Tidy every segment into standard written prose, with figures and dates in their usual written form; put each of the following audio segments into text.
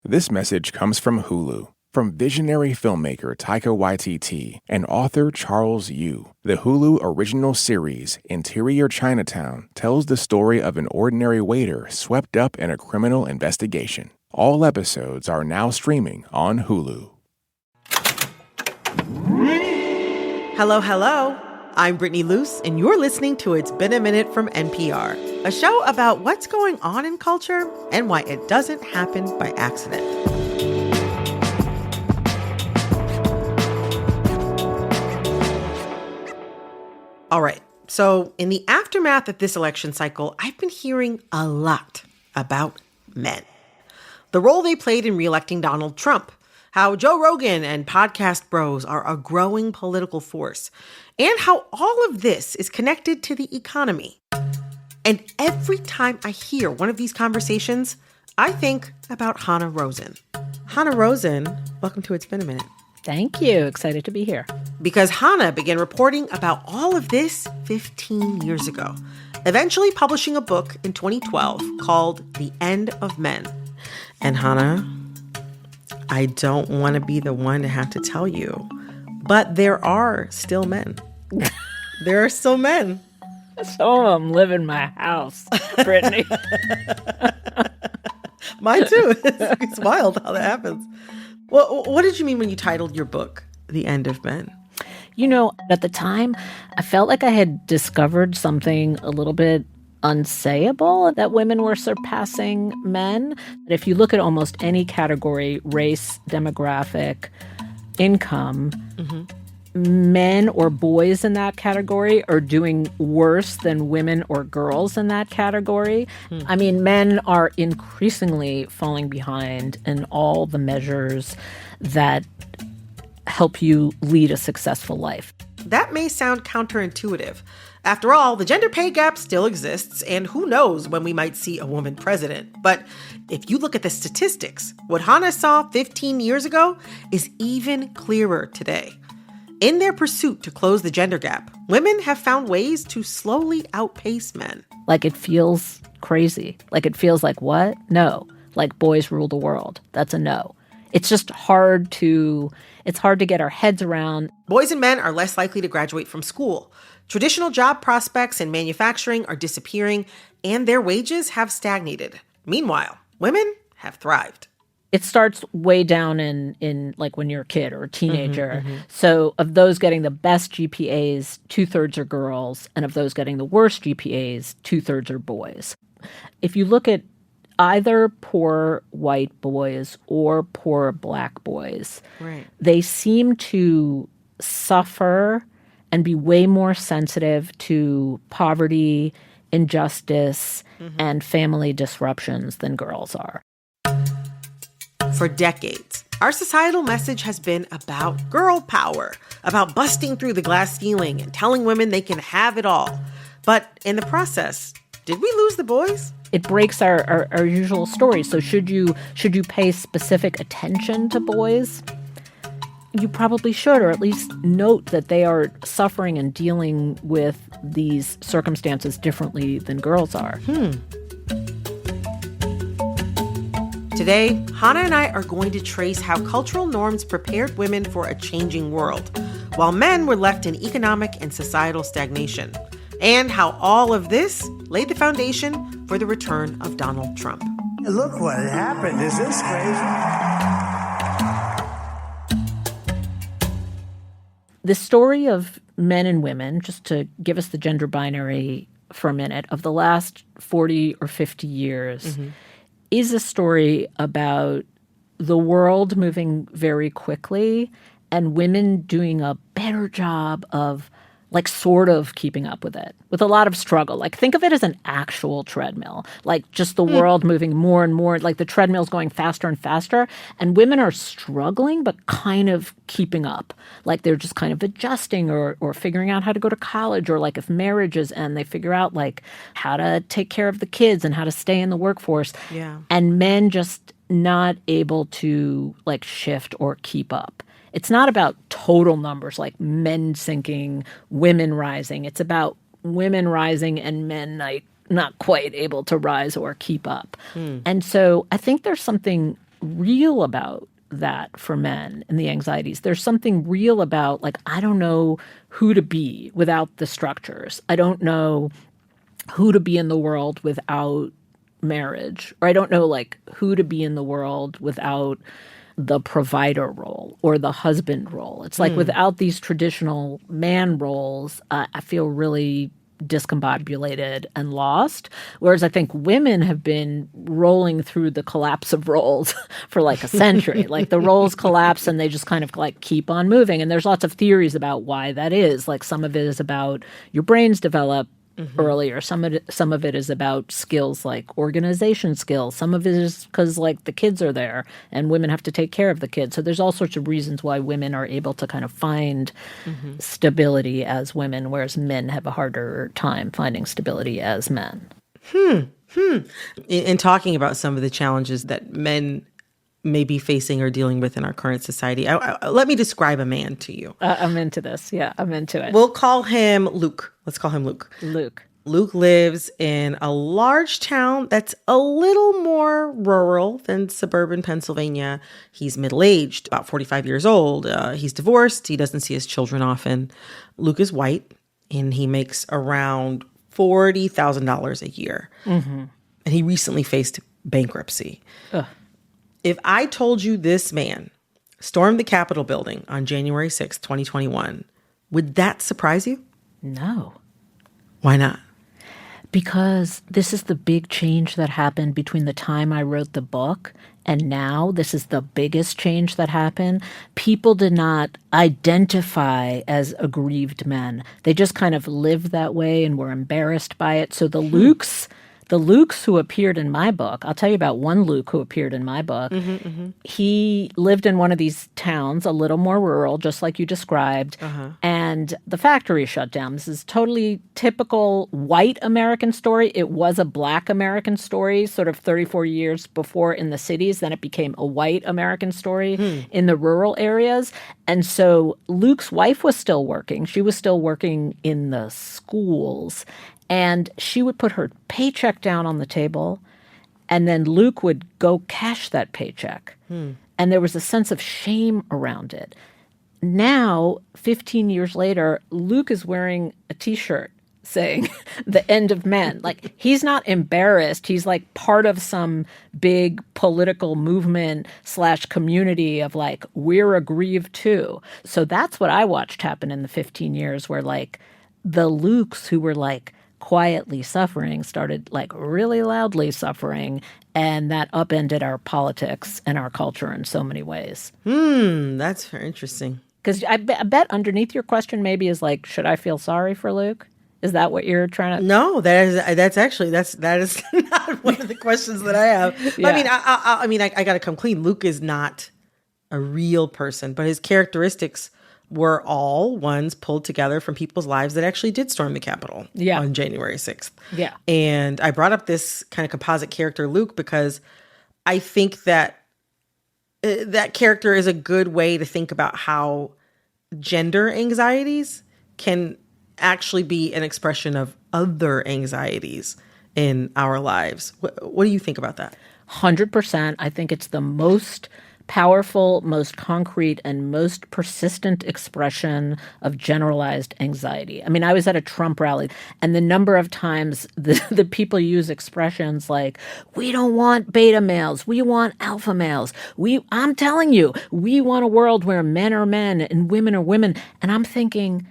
This message comes from Hulu. From visionary filmmaker Taika Waititi and author Charles Yu, the Hulu original series Interior Chinatown tells the story of an ordinary waiter swept up in a criminal investigation. All episodes are now streaming on Hulu. Hello, hello. I'm Brittany Luce, and you're listening to It's Been a Minute from NPR, a show about what's going on in culture and why it doesn't happen by accident. All right, so in the aftermath of this election cycle, I've been hearing a lot about men. The role they played in re-electing Donald Trump, how Joe Rogan and podcast bros are a growing political force, and how all of this is connected to the economy. And every time I hear one of these conversations, I think about Hannah Rosen. Hannah Rosen, welcome to It's Been a Minute. Thank you. Excited to be here. Because Hannah began reporting about all of this 15 years ago, eventually publishing a book in 2012 called The End of Men. And Hannah, I don't want to be the one to have to tell you, but there are still men. There are still men. Some of them live in my house, Brittany. Mine too. It's wild how that happens. Well, what did you mean when you titled your book, The End of Men? You know, at the time, I felt like I had discovered something a little bit unsayable, that women were surpassing men. If you look at almost any category, race, demographic, income, men or boys in that category are doing worse than women or girls in that category. I mean, men are increasingly falling behind in all the measures that help you lead a successful life. That may sound counterintuitive. After all, the gender pay gap still exists, and who knows when we might see a woman president. But if you look at the statistics, what Hannah saw 15 years ago is even clearer today. In their pursuit to close the gender gap, women have found ways to slowly outpace men. Like it feels crazy. Like it feels like what? No. Like boys rule the world. That's a no. It's just hard to get our heads around. Boys and men are less likely to graduate from school. Traditional job prospects in manufacturing are disappearing, and their wages have stagnated. Meanwhile, women have thrived. It starts way down in like when you're a kid or a teenager. So of those getting the best GPAs, 2/3 are girls. And of those getting the worst GPAs, 2/3 are boys. If you look at either poor white boys or poor black boys, they seem to suffer and be way more sensitive to poverty, injustice, and family disruptions than girls are. For decades, our societal message has been about girl power, about busting through the glass ceiling and telling women they can have it all. But in the process, did we lose the boys? It breaks our usual story. So should you pay specific attention to boys? You probably should, or at least note that they are suffering and dealing with these circumstances differently than girls are. Today, Hannah and I are going to trace how cultural norms prepared women for a changing world, while men were left in economic and societal stagnation, and how all of this laid the foundation for the return of Donald Trump. Look what happened. Is this crazy? The story of men and women, just to give us the gender binary for a minute, of the last 40 or 50 years, is a story about the world moving very quickly and women doing a better job of like sort of keeping up with it with a lot of struggle. Like think of it as an actual treadmill, like just the world moving more and more, like the treadmill's going faster and faster, and women are struggling but kind of keeping up. Like they're just kind of adjusting or figuring out how to go to college, or like if marriages end, they figure out like how to take care of the kids and how to stay in the workforce. Yeah. And men just not able to like shift or keep up. It's not about total numbers like men sinking, women rising. It's about women rising and men not quite able to rise or keep up. And so I think there's something real about that for men and the anxieties. There's something real about, like, I don't know who to be without the structures. I don't know who to be in the world without marriage, or I don't know, like, who to be in the world without the provider role or the husband role. It's like without these traditional man roles, I feel really discombobulated and lost. Whereas I think women have been rolling through the collapse of roles for like a century. Like the roles collapse and they just kind of like keep on moving. And there's lots of theories about why that is. Like some of it is about your brains develop earlier. Some of it is about skills like organization skills. Some of it is because like the kids are there and women have to take care of the kids. So there's all sorts of reasons why women are able to kind of find stability as women, whereas men have a harder time finding stability as men. In talking about some of the challenges that men may be facing or dealing with in our current society, let me describe a man to you. I'm into this. Yeah, I'm into it. We'll call him Luke. Let's call him Luke. Luke lives in a large town that's a little more rural than suburban Pennsylvania. He's middle-aged, about 45 years old. He's divorced. He doesn't see his children often. Luke is white, and he makes around $40,000 a year. And he recently faced bankruptcy. Ugh. If I told you this man stormed the Capitol building on January 6th, 2021, would that surprise you? No. Why not? Because this is the big change that happened between the time I wrote the book and now. This is the biggest change that happened. People did not identify as aggrieved men. They just kind of lived that way and were embarrassed by it. So the Lukes who appeared in my book, I'll tell you about one Luke who appeared in my book. He lived in one of these towns, a little more rural, just like you described, and the factory shut down. This is totally typical white American story. It was a black American story sort of 34 years before in the cities. Then it became a white American story in the rural areas. And so Luke's wife was still working. She was still working in the schools. And she would put her paycheck down on the table, and then Luke would go cash that paycheck. And there was a sense of shame around it. Now, 15 years later, Luke is wearing a T-shirt saying the end of men. Like, he's not embarrassed. He's like part of some big political movement / community of like, we're aggrieved too. So that's what I watched happen in the 15 years where like the Lukes who were like, quietly suffering started like really loudly suffering, and that upended our politics and our culture in so many ways. That's very interesting. Because I bet underneath your question maybe is like, should I feel sorry for Luke? Is that what you're trying to? No, that is not one of the questions that I have. Yeah. I mean, I got to come clean. Luke is not a real person, but his characteristics were all ones pulled together from people's lives that actually did storm the Capitol on January 6th. Yeah. And I brought up this kind of composite character, Luke, because I think that that character is a good way to think about how gender anxieties can actually be an expression of other anxieties in our lives. What do you think about that? 100%. I think it's the most powerful, most concrete, and most persistent expression of generalized anxiety. I mean, I was at a Trump rally, and the number of times the people use expressions like, we don't want beta males, we want alpha males. I'm telling you, we want a world where men are men and women are women. And I'm thinking,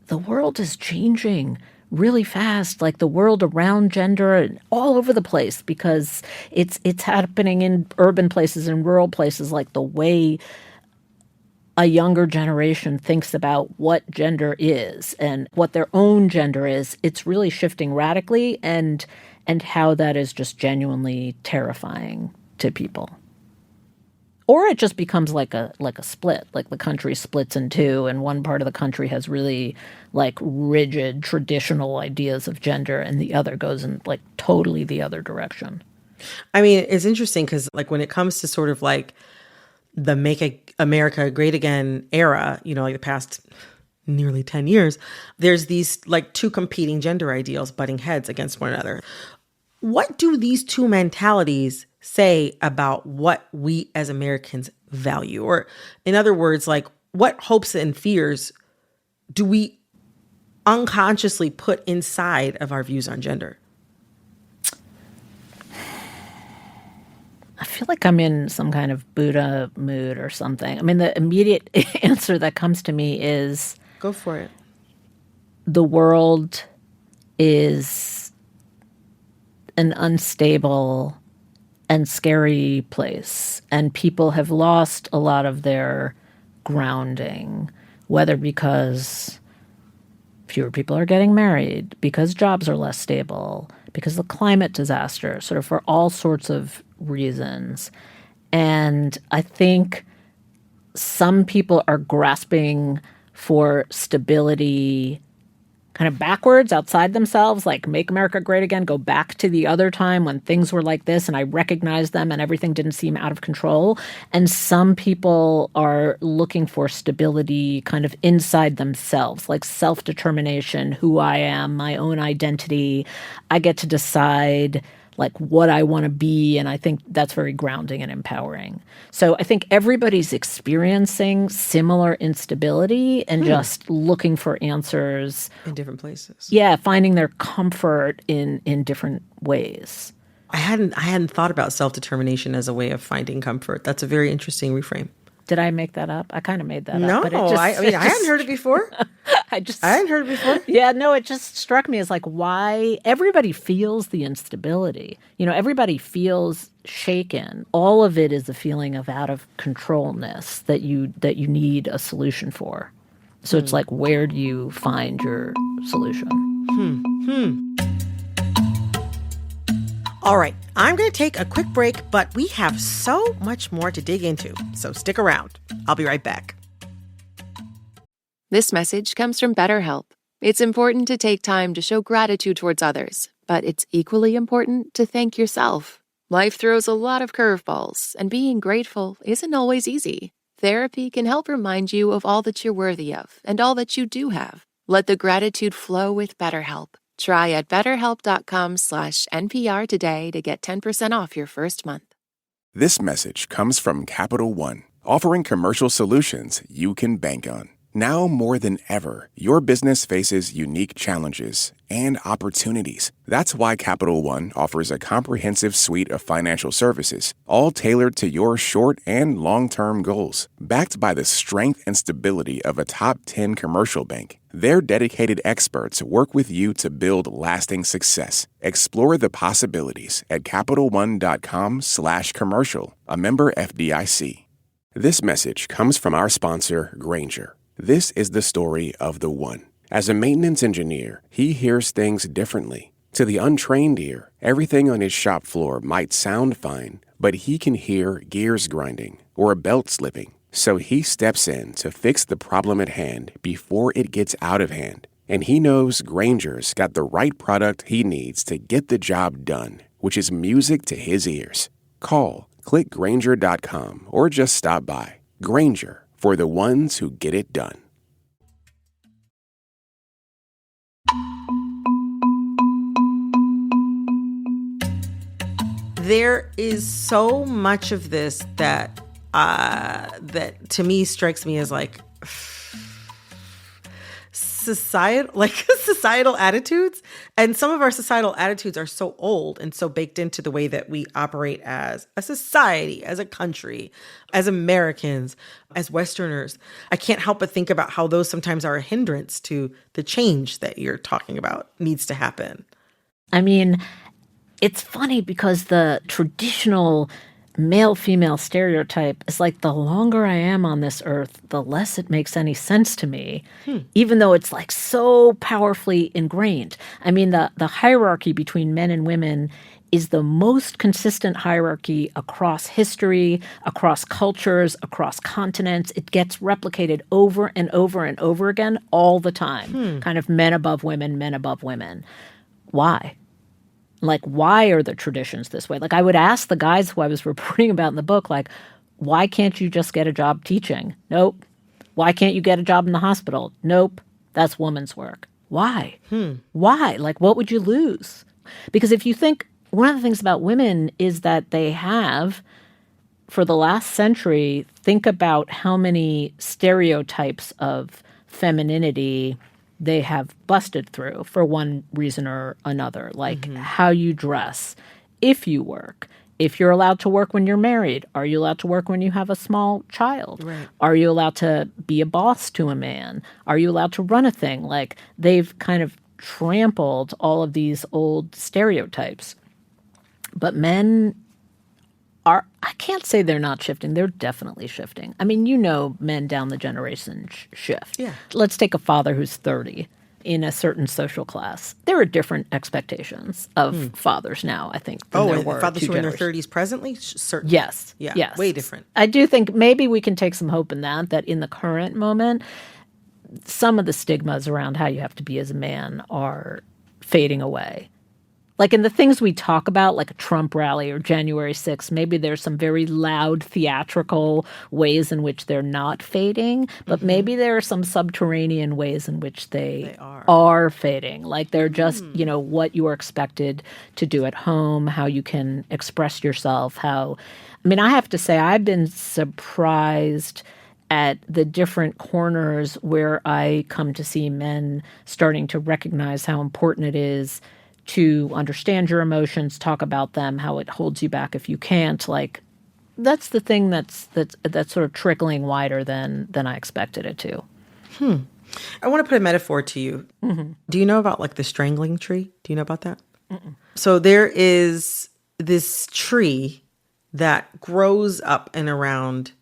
the world is changing really fast, like the world around gender and all over the place, because it's happening in urban places and rural places, like the way a younger generation thinks about what gender is and what their own gender is. It's really shifting radically, and how that is just genuinely terrifying to people. Or it just becomes like a split, like the country splits in two, and one part of the country has really like rigid traditional ideas of gender, and the other goes in like totally the other direction. I mean, it's interesting because like when it comes to sort of like the Make America Great Again era, you know, like the past nearly 10 years, there's these like two competing gender ideals butting heads against one another. What do these two mentalities say about what we as Americans value? Or in other words, like what hopes and fears do we unconsciously put inside of our views on gender? I feel like I'm in some kind of Buddha mood or something. I mean, the immediate answer that comes to me is Go for it. the world is an unstable and scary place, and people have lost a lot of their grounding, whether because fewer people are getting married, because jobs are less stable, because the climate disaster, sort of for all sorts of reasons. And I think some people are grasping for stability kind of backwards, outside themselves, like make America great again, go back to the other time when things were like this and I recognized them and everything didn't seem out of control. And some people are looking for stability kind of inside themselves, like self-determination, who I am, my own identity. I get to decide like what I want to be, and I think that's very grounding and empowering. So I think everybody's experiencing similar instability and just looking for answers in different places. Yeah, finding their comfort in different ways. I hadn't thought about self-determination as a way of finding comfort. That's a very interesting reframe. Did I make that up? I kind of made that No, up. No, I hadn't heard it before. I hadn't heard it before. Yeah, no, it just struck me as like why everybody feels the instability. You know, everybody feels shaken. All of it is a feeling of out of controlness that you need a solution for. So it's like, where do you find your solution? All right, I'm going to take a quick break, but we have so much more to dig into. So stick around. I'll be right back. This message comes from BetterHelp. It's important to take time to show gratitude towards others, but it's equally important to thank yourself. Life throws a lot of curveballs, and being grateful isn't always easy. Therapy can help remind you of all that you're worthy of and all that you do have. Let the gratitude flow with BetterHelp. Try at betterhelp.com/NPR today to get 10% off your first month. This message comes from Capital One, offering commercial solutions you can bank on. Now more than ever, your business faces unique challenges and opportunities. That's why Capital One offers a comprehensive suite of financial services, all tailored to your short and long-term goals. Backed by the strength and stability of a top 10 commercial bank, their dedicated experts work with you to build lasting success. Explore the possibilities at CapitalOne.com/commercial, a member FDIC. This message comes from our sponsor, Grainger. This is the story of the one. As a maintenance engineer, he hears things differently. To the untrained ear, everything on his shop floor might sound fine, but he can hear gears grinding or a belt slipping. So he steps in to fix the problem at hand before it gets out of hand. And he knows Grainger's got the right product he needs to get the job done, which is music to his ears. Call, click Grainger.com, or just stop by. Grainger, for the ones who get it done. There is so much of this that to me strikes me as like societal attitudes. And some of our societal attitudes are so old and so baked into the way that we operate as a society, as a country, as Americans, as Westerners. I can't help but think about how those sometimes are a hindrance to the change that you're talking about needs to happen. I mean, it's funny because the traditional male-female stereotype is like the longer I am on this earth, the less it makes any sense to me, even though it's like so powerfully ingrained. I mean, the hierarchy between men and women is the most consistent hierarchy across history, across cultures, across continents. It gets replicated over and over and over again all the time. Kind of men above women, men above women. Why? Like, why are the traditions this way? Like, I would ask the guys who I was reporting about in the book, like, why can't you just get a job teaching? Nope. Why can't you get a job in the hospital? Nope. That's woman's work. Why? Why? Like, what would you lose? Because if you think one of the things about women is that they have, for the last century, think about how many stereotypes of femininity they have busted through for one reason or another, like how you dress, if you work, if you're allowed to work when you're married, are you allowed to work when you have a small child? Right. Are you allowed to be a boss to a man? Are you allowed to run a thing? Like, they've kind of trampled all of these old stereotypes. But men are, I can't say they're not shifting. They're definitely shifting. I mean, men down the generation shift. Yeah. Let's take a father who's 30 in a certain social class. There are different expectations of fathers now, I think, than there were fathers two who are in their generations. 30s presently? Certainly. Yes. Yeah. Yes. Way different. I do think maybe we can take some hope in that in the current moment, some of the stigmas around how you have to be as a man are fading away. Like in the things we talk about, like a Trump rally or January 6th, maybe there's some very loud theatrical ways in which they're not fading, but maybe there are some subterranean ways in which they are fading. Like they're just, what you are expected to do at home, how you can express yourself, I have to say I've been surprised at the different corners where I come to see men starting to recognize how important it is to understand your emotions, talk about them, how it holds you back if you can't. Like, that's the thing that's sort of trickling wider than I expected it to. I want to put a metaphor to you. Do you know about like the strangling tree? Do you know about that? So there is this tree that grows up and around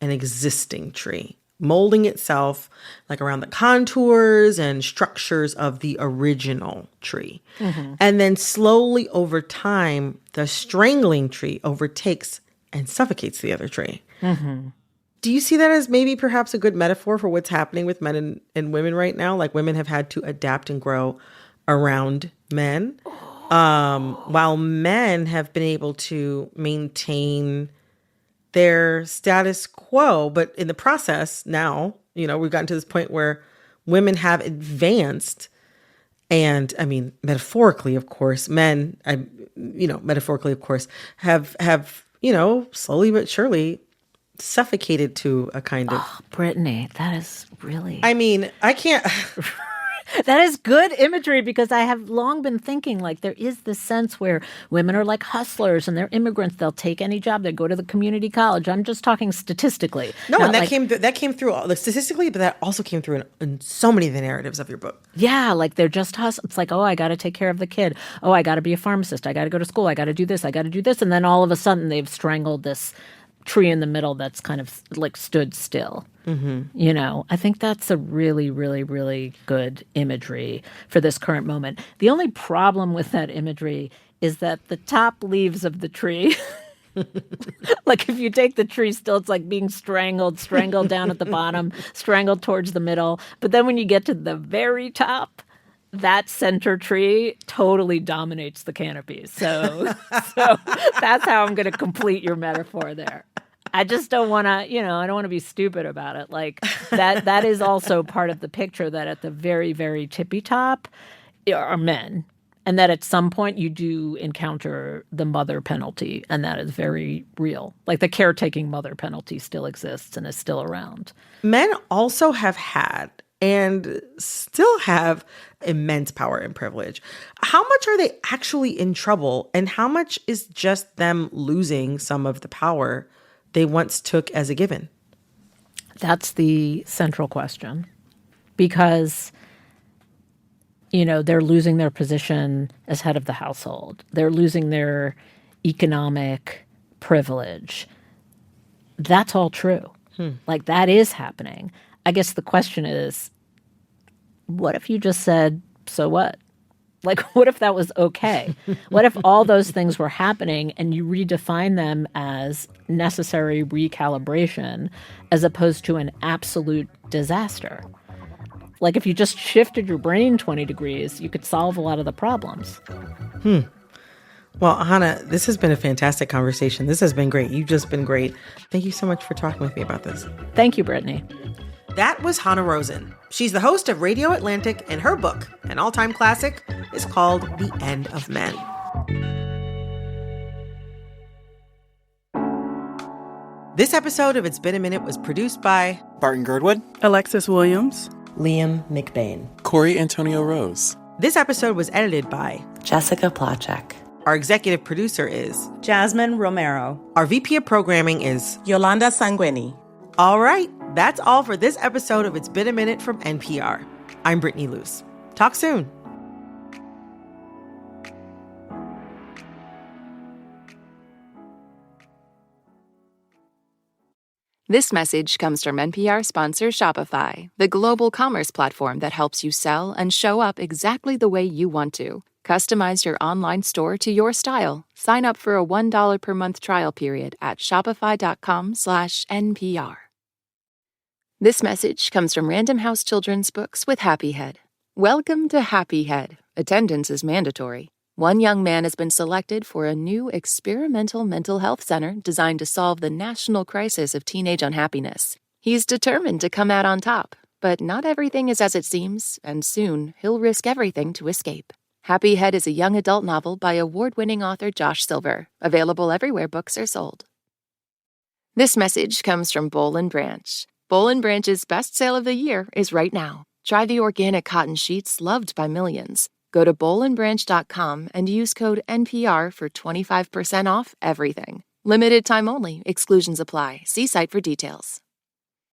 an existing tree, molding itself like around the contours and structures of the original tree. And then slowly over time, the strangling tree overtakes and suffocates the other tree. Do you see that as maybe perhaps a good metaphor for what's happening with men and women right now? Like women have had to adapt and grow around men, while men have been able to maintain their status quo. But in the process now, we've gotten to this point where women have advanced. And I mean, metaphorically, of course, men, metaphorically, of course, have slowly but surely suffocated to a kind of... Oh, Brittany, that is really... I mean, I can't... That is good imagery, because I have long been thinking like there is this sense where women are like hustlers and they're immigrants. They'll take any job. They go to the community college. I'm just talking statistically. No, and that came through statistically, but that also came through in so many of the narratives of your book. Yeah, like they're just hustle. It's like, oh, I got to take care of the kid. Oh, I got to be a pharmacist. I got to go to school. I got to do this. I got to do this. And then all of a sudden they've strangled this tree in the middle that's kind of like stood still. I think that's a really, really, really good imagery for this current moment. The only problem with that imagery is that the top leaves of the tree, like if you take the tree still, it's like being strangled down at the bottom, strangled towards the middle. But then when you get to the very top, that center tree totally dominates the canopy. So that's how I'm going to complete your metaphor there. I just don't want to, I don't want to be stupid about it. Like that is also part of the picture, that at the very, very tippy top are men. And that at some point you do encounter the mother penalty, and that is very real. Like the caretaking mother penalty still exists and is still around. Men also have had and still have immense power and privilege. How much are they actually in trouble, and how much is just them losing some of the power they once took as a given? That's the central question, because, they're losing their position as head of the household. They're losing their economic privilege. That's all true. Like that is happening. I guess the question is, what if you just said, so what? Like, what if that was okay? What if all those things were happening and you redefine them as necessary recalibration as opposed to an absolute disaster? Like, if you just shifted your brain 20 degrees, you could solve a lot of the problems. Well, Hannah, this has been a fantastic conversation. This has been great. You've just been great. Thank you so much for talking with me about this. Thank you, Brittany. That was Hannah Rosen. She's the host of Radio Atlantic, and her book, an all-time classic, is called The End of Men. This episode of It's Been a Minute was produced by Barton Girdwood, Alexis Williams, Liam McBain, Corey Antonio Rose. This episode was edited by Jessica Placzek. Our executive producer is Jasmine Romero. Our VP of programming is Yolanda Sanguini. All right, that's all for this episode of It's Been a Minute from NPR. I'm Brittany Luce. Talk soon. This message comes from NPR sponsor Shopify, the global commerce platform that helps you sell and show up exactly the way you want to. Customize your online store to your style. Sign up for a $1 per month trial period at shopify.com/NPR. This message comes from Random House Children's Books with Happy Head. Welcome to Happy Head. Attendance is mandatory. One young man has been selected for a new experimental mental health center designed to solve the national crisis of teenage unhappiness. He's determined to come out on top, but not everything is as it seems, and soon he'll risk everything to escape. Happy Head is a young adult novel by award-winning author Josh Silver, available everywhere books are sold. This message comes from Boll & Branch. Boll & Branch's best sale of the year is right now. Try the organic cotton sheets loved by millions. Go to bollandbranch.com and use code NPR for 25% off everything. Limited time only. Exclusions apply. See site for details.